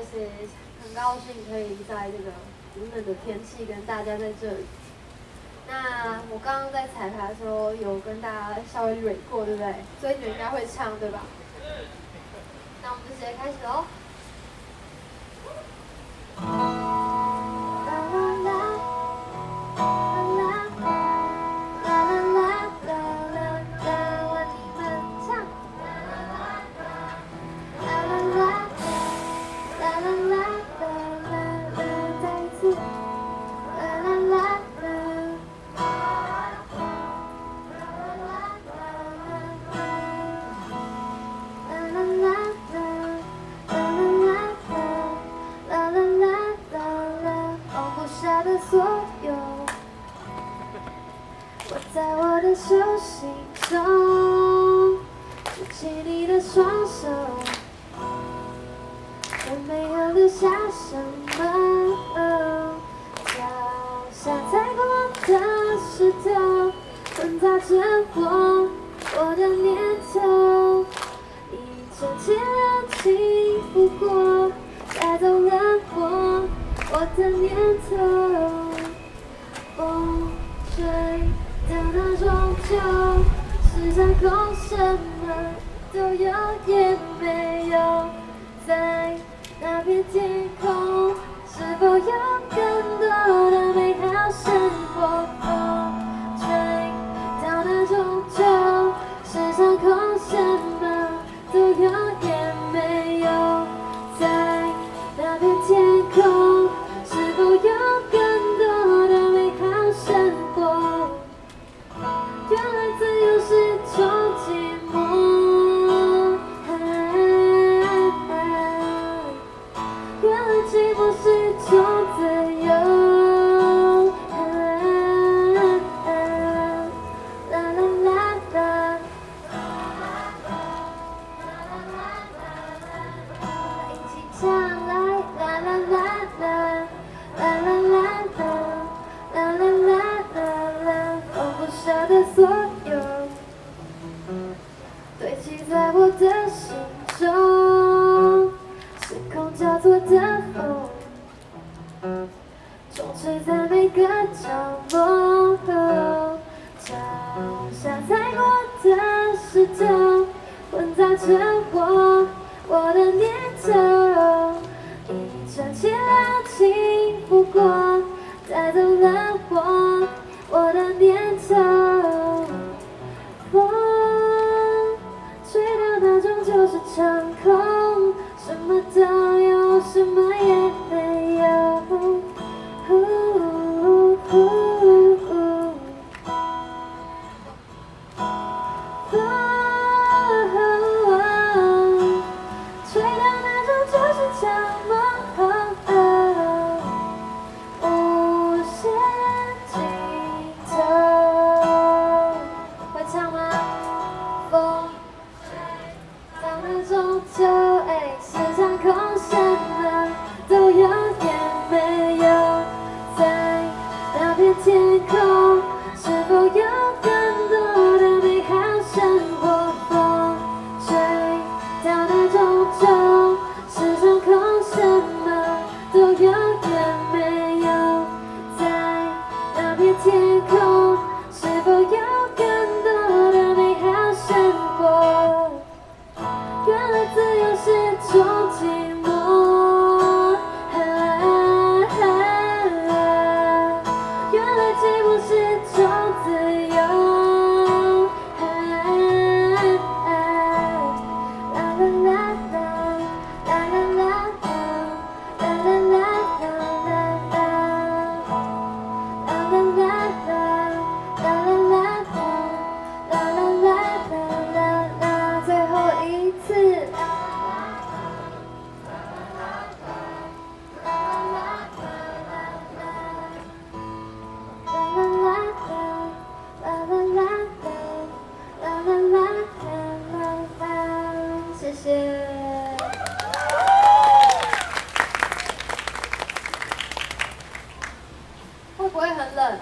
是很高兴可以在这个冷冷的天气跟大家在这里。那我刚刚在彩排的时候有跟大家稍微蕊过，对不对？所以你们应该会唱，对吧？那我们就直接开始喽。所有，我在我的手心中举起你的双手，却没有留下什么。脚下踩过的石头，混杂着我的念头，一阵气流轻拂过，带走了我的念头。风吹到那终究是掌控，什么都有也没有，在那片天空，是否有更多的美好生活？风吹到那终究是掌控，什么都有也没有，在那片天空，是否有更多的美好生活？原来自由是种寂寞，原来寂寞是种自由。啦啦啦啦，一起唱来，啦啦啦啦。啦啦啦啦，啦啦啦啦啦，放不下的所有，堆积在我的心中，时空交错的风，充斥在每个角落。脚下踩过的石头，混杂着我的念头，一阵气流轻拂过，带走了我的念头。风吹到那终究是场空，什么都有，什么也没有。吹到那终究是场梦，无限尽头。会唱吗？风吹到那终究是掌控，什么都有也没有，在那片天空，是否有更多的美好生活？风吹到那终究是掌控，什么都有也没有，在那片天空，是否有更多的美好生活？原来自由是种寂寞，原来寂寞是种自由。啦啦啦啦，啦啦啦啦，啦啦啦啦啦，啦啦啦啦，啦啦啦啦，啦啦啦啦，最后一次。谢谢。会不会很冷？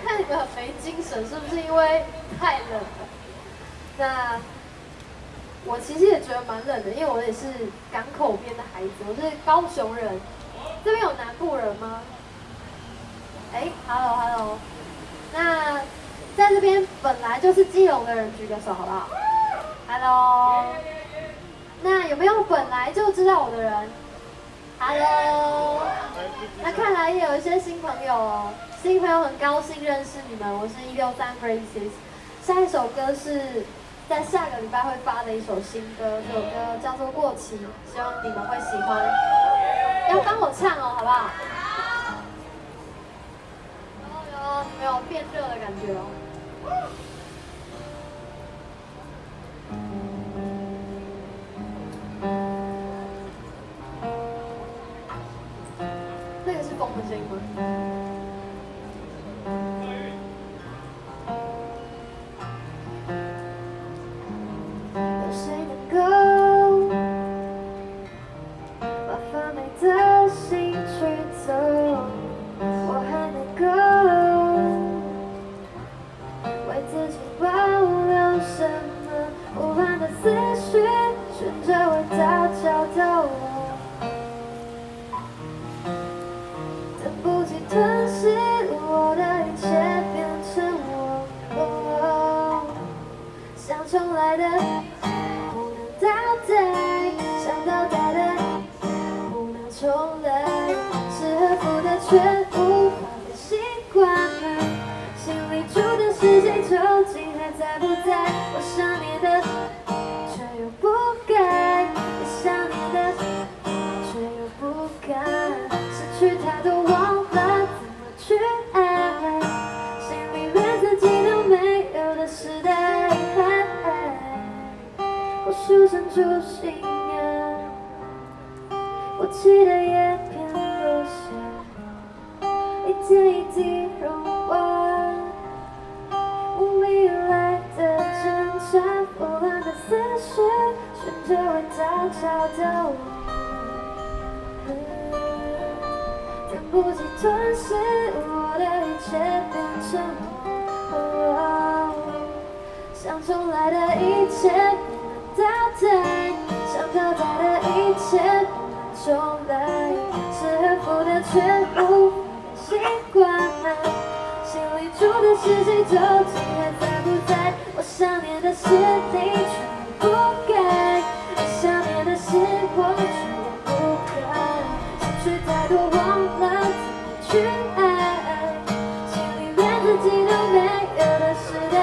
看你们很没精神，是不是因为太冷了？那我其实也觉得蛮冷的，因为我也是港口边的孩子，我是高雄人。这边有南部人吗？哎，hello， 那在这边本来就是基隆的人举个手好不好 ？Hello。那有没有本来就知道我的人 ？Hello。那看来也有一些新朋友哦，新朋友很高兴认识你们，我是163 Graces。下一首歌是在下个礼拜会发的一首新歌，这首歌叫做《过期》，希望你们会喜欢。要帮我唱哦，好不好？有没有变热的感觉哦？那个是风的声音吗？有谁能够把发霉的心吹走？我还能够为自己保留什么？无完的思绪顺着味道找到我。等不及吞噬我的一切，变成我。想重来的不能倒带，想倒带的不能重来，是合符的却无法被习惯。心里住的世界究竟还在不在？我想你的，却又不该；你想你的，却又不敢。失去太多，忘了怎么去爱，心里连自己都没有的时代。我书生住信仰，我期待也偏落下，一点一滴融化。无力而来的挣扎，腐烂的思绪，顺着味道找到我。等不及吞噬我的一切，变成我。想重来的一切不能倒带，想倒带的一切不能重来，是合符的却无法被习惯。心里住的世界究竟还在不在？我想念的是你，却不该；你想念的是我，却也不该。失去太多，忘了怎么去爱，心里连自己都没有的时代。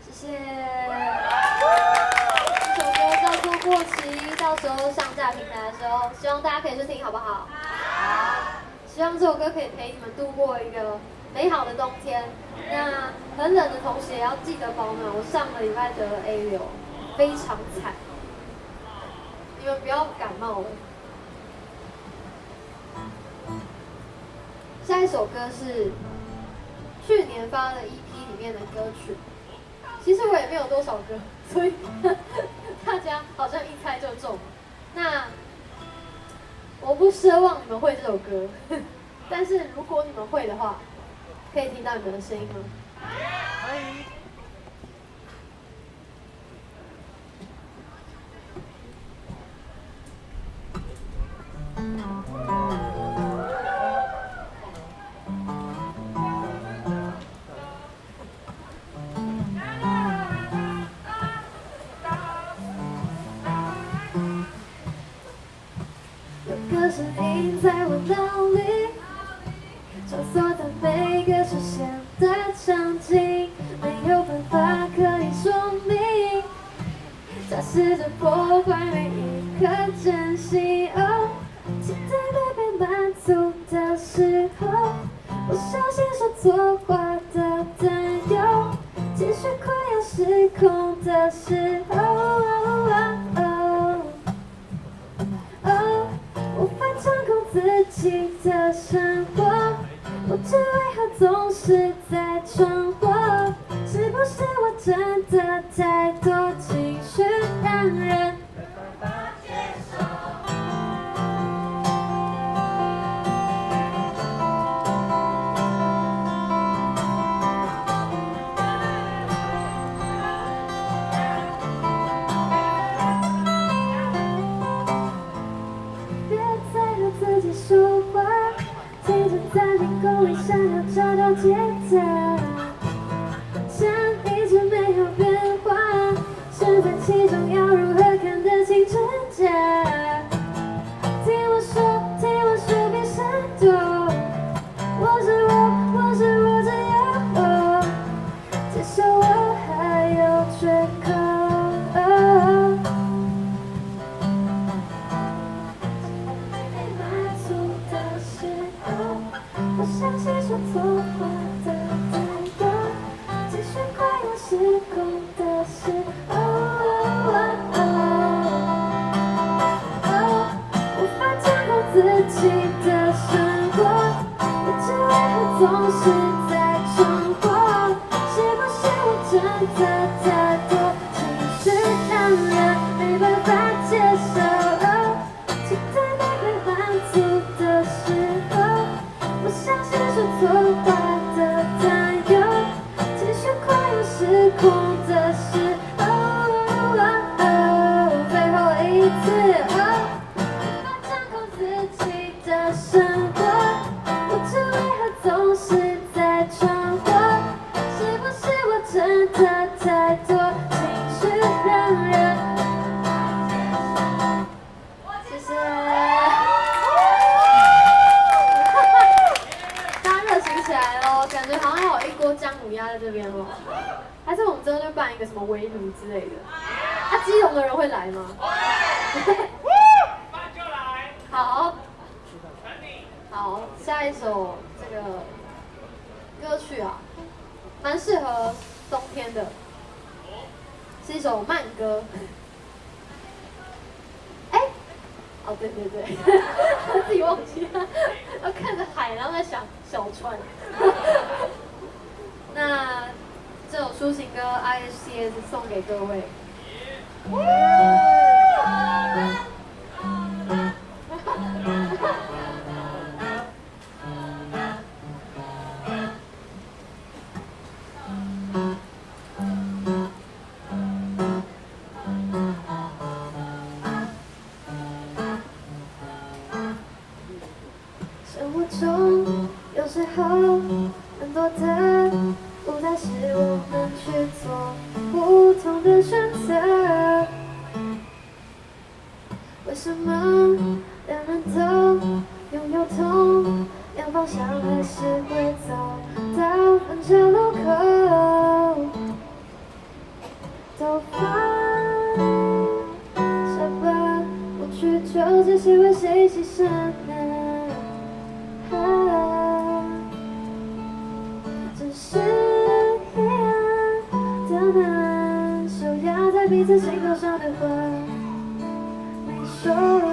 谢谢。这首歌叫做《过期》，到时候上架平台的时候，希望大家可以去听，好不好？好。希望这首歌可以陪你们度过一个美好的冬天。那很冷的同时也要记得保暖。我上个礼拜得了 A 流，非常惨。你们不要感冒了。下一首歌是去年发的 EP 里面的歌曲。其实我也没有多少歌，所以大家好像一猜就中。那我不奢望你们会这首歌，但是如果你们会的话，可以听到你们的声音吗？可以。有个声音在我脑里，穿梭在每个出现的场景，没有办法可以说明，它试着破坏每一颗真心。哦，期待没被满足的时候，我小心说错话的担忧，继续快要失控的时候。无法掌控自己的生活，不知为何总是在闯祸，是不是我真的太多？解答，像一直没有变化，身在其中要如何看得清真假？听我说，别闪躲，我是我，只有我，至少我还有缺口。我相信说错话的太多，继续快要失控的时候，无法掌控自己的生活，不知为何总是在闯祸，是不是我真的太多情绪让人没办法接受，期待没被满足的时候，我相信说错话的担忧，情绪快要失控的时候，最后一次，无法掌控自己的生活，不知为何总是在闯祸，是不是我真的太多情绪让人？谢谢。起来咯，感觉好像有一锅姜母鸭在这边哦，还是我们之后就办一个什么围炉之类的？基隆的人会来吗？会，办就来。好，好，下一首这个歌曲啊，蛮适合冬天的，是一首慢歌。哦，对，自己忘记了，要看着海，然后在想小船。那这首抒情歌 IHCS 送给各位。生活中有时候很多的舞台是我们去做不同的选择，为什么两人都拥有同样方向，还是会走到分岔路口？都放下吧，不去纠结谁为谁牺牲呢？只是一样的难，手压在彼此心头上的话没说完。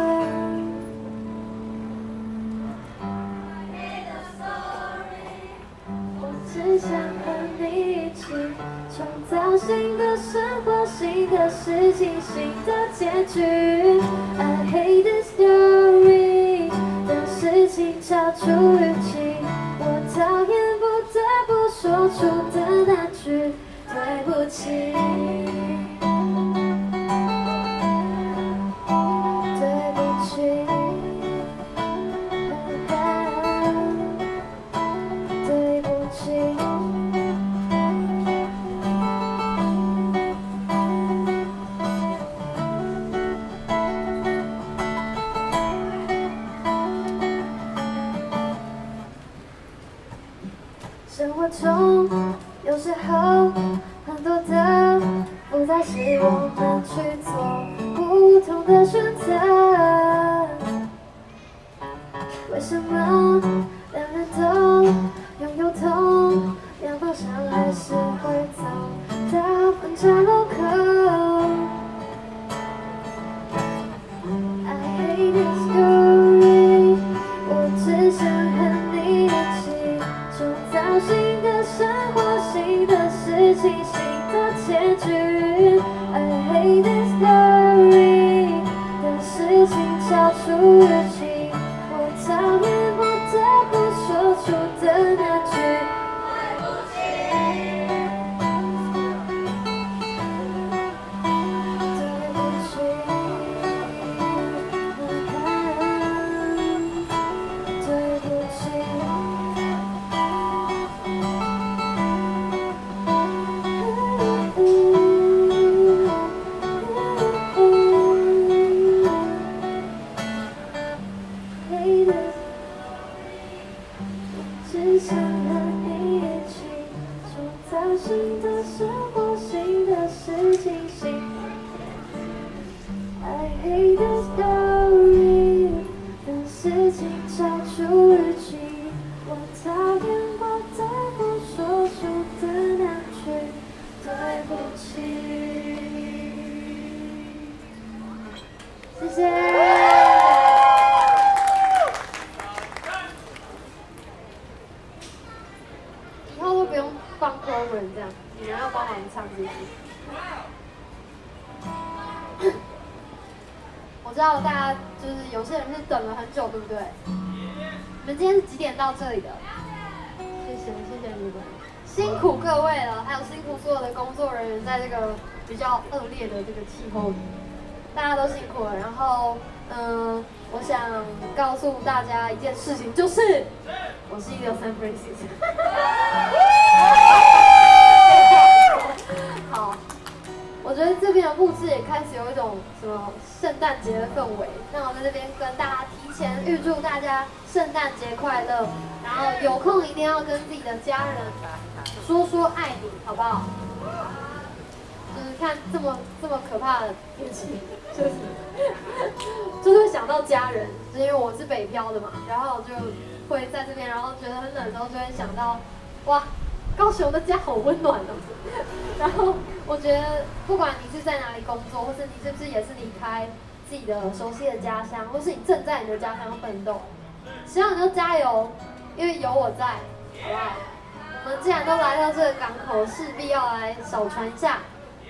我只想和你一起创造新的生活，新的事情，新的结局。I hate this story， 当事情超出预期，我讨厌不得不说出的那句对不起。对不起，对不起。生活中有时候很多的复杂是我们去做不同的选择，为什么两人都拥有同样方向，还是会走到分岔路口？I hate this story， 我只想和你一起创造新的生活，新的事情，新的结局。I hate this story， 当事情超出预期，我讨厌不得不说出的那句对不起。对不起，对不起。黑的 story， 等事情超出预期，我讨厌我对我说出的那句对不起。谢谢。以后都不用放 program 这样，你们要帮忙唱这些。我知道大家就是有些人是等了很久，对不对？你们今天是几点到这里的？谢谢你们，辛苦各位了，还有辛苦所有的工作人员，在这个比较恶劣的这个气候里，大家都辛苦了。然后，我想告诉大家一件事情，就是我是163 Francis。好。我觉得这边的布置也开始有一种什么圣诞节的氛围，那我在这边跟大家提前预祝大家圣诞节快乐，然后有空一定要跟自己的家人说说爱你，好不好？就是看这么可怕的天气，就是会想到家人，因为我是北漂的嘛，然后就会在这边，然后觉得很冷的时候就会想到，哇，高雄的家好温暖哦。然后我觉得，不管你是在哪里工作，或是你是不是也是离开自己的熟悉的家乡，或是你正在你的家乡奋斗，希望你就加油，因为有我在，好不好？我们既然都来到这个港口，势必要来小船一下。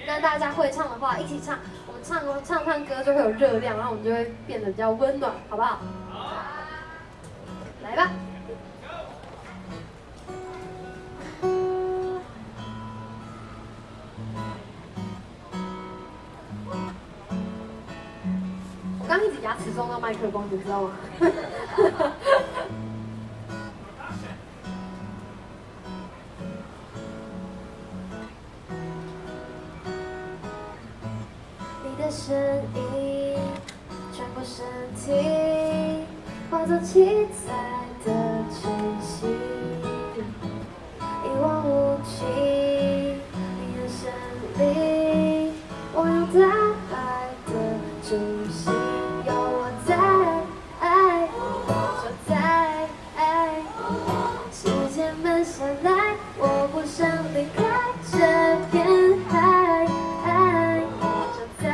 那大家会唱的话，一起唱，我们唱歌就会有热量，然后我们就会变得比较温暖，好不好？来吧。我刚一直牙齿撞到麦克风，你知道吗？你的声音穿过身体，化作七彩的讯息，一望无际，你的神力，我用大海的中心，有我在，就在，时间慢下来，我不想离开这片海，就在，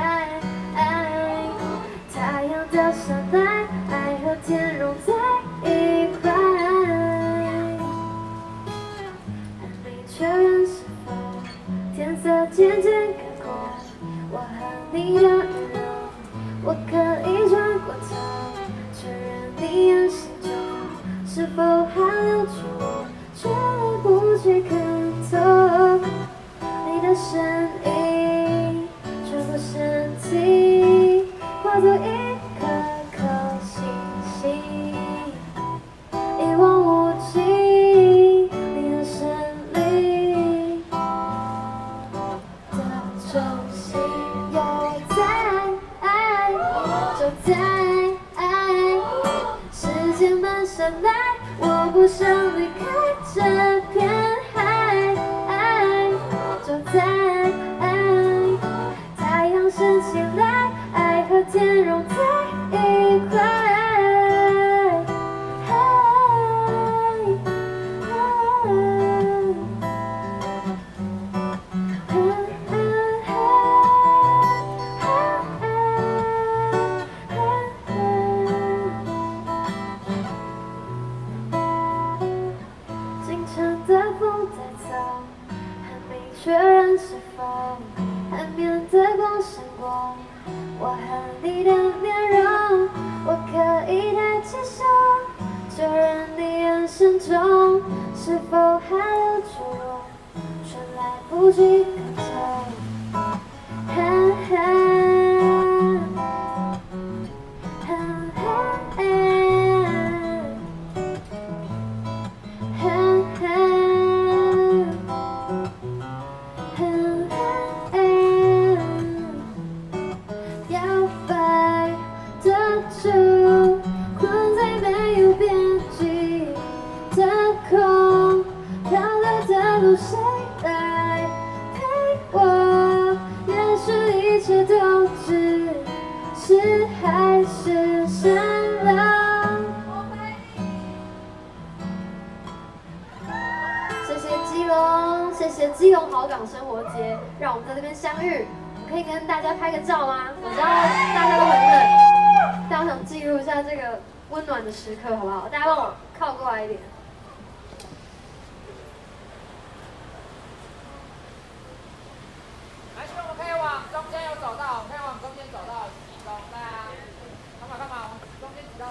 太阳掉下来，爱和天融在一块，还没确认是否天色渐渐改观，我和你的预热，我可以转过头，确认你眼神中是否还留住我，却来不及看透你的身影，穿过身体，化作一颗颗星星，一望无际，你的神力的中心，有在，就在，时间慢下来，我不想离开这片海，就在，太阳升起来，爱和天融在一块。清晨的风在走，还没确认是否海面的光闪过我和你的面容，我可以抬起手，确认你眼神中是否还留住我，却来不及看透。摇摆的住，困在没有边际的空，漂流的路谁来陪是还是善良。谢谢基隆，谢谢基隆好港生活节，让我们在这边相遇。可以跟大家拍个照吗？我知道大家都很冷，但我想记录一下这个温暖的时刻，好不好？大家帮我靠过来一点。来，我们可以往中间有走道，可以往中间走道集中，大家干嘛？往中间集到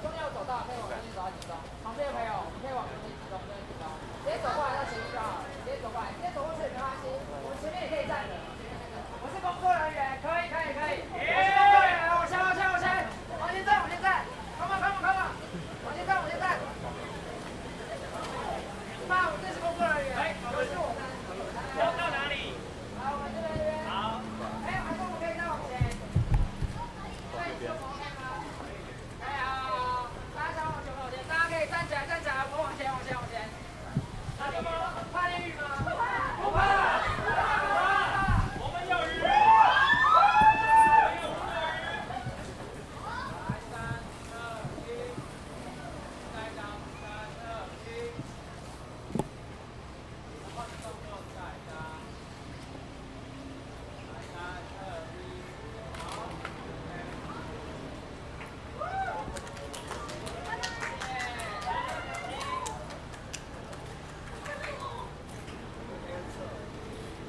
中间有走道，可以往中间走到集中。旁边的朋友，我们可以往中间集中，直接走过来到前面就好了，直接走过来，直接走过去也没关系，我们前面也可以站着。我是工作人员，可以。我是工作人员，往前，往前站，come on，往前站。爸，我这是工作人员，我是我们。要到哪里？好，我们这边。好。还是我们可以再往前。对，就往前吗？可以好，大家往前，大家可以站起来，我们往前。大家们怕淋雨吗？不怕。我们有鱼。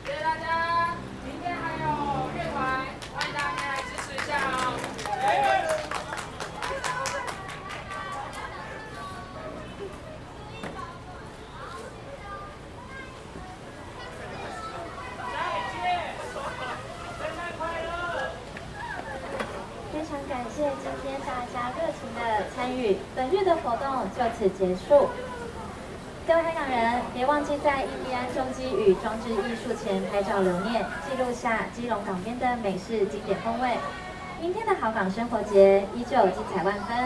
谢谢大家，明天还有乐团，欢迎大家来支持一下哦。非常感谢今天大家热情的参与，本日的活动就此结束。各位海港人，别忘记在印第安重机与装置艺术前拍照留念，记录下基隆港边的美式经典风味。明天的好港生活节依旧精彩万分。